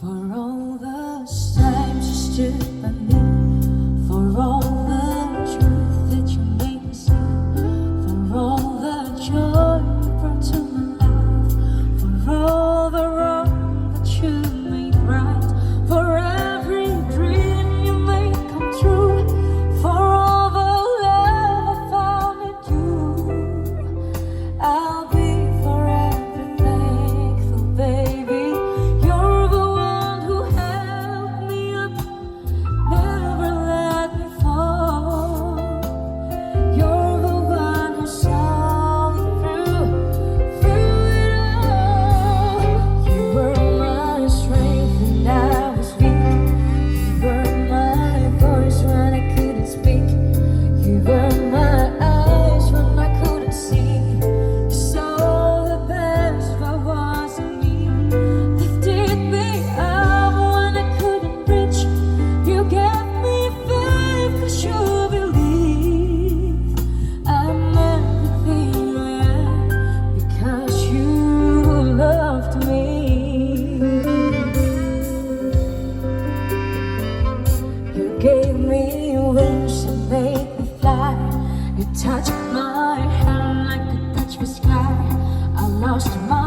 For all the times you stood by me, for all the truth that you made me see, for all the joy you brought to my life, for all the wrong that you made right, for every dream you made come true, for all the love I found in you, I'll be forever thankful, baby. You're the one who held me up, never let me fall. You're the one who saw me through it all. You were my strength when I was weak. You were my voice when I couldn't speak. You were my eyes when I couldn't see. You saw the best of what was in me, lifted me up when I couldn't reach. You gave me faith 'cause you believe I'm everything I am because you loved me. You gave me wings and made me fly. You touched my hand like you touched the sky. I lost my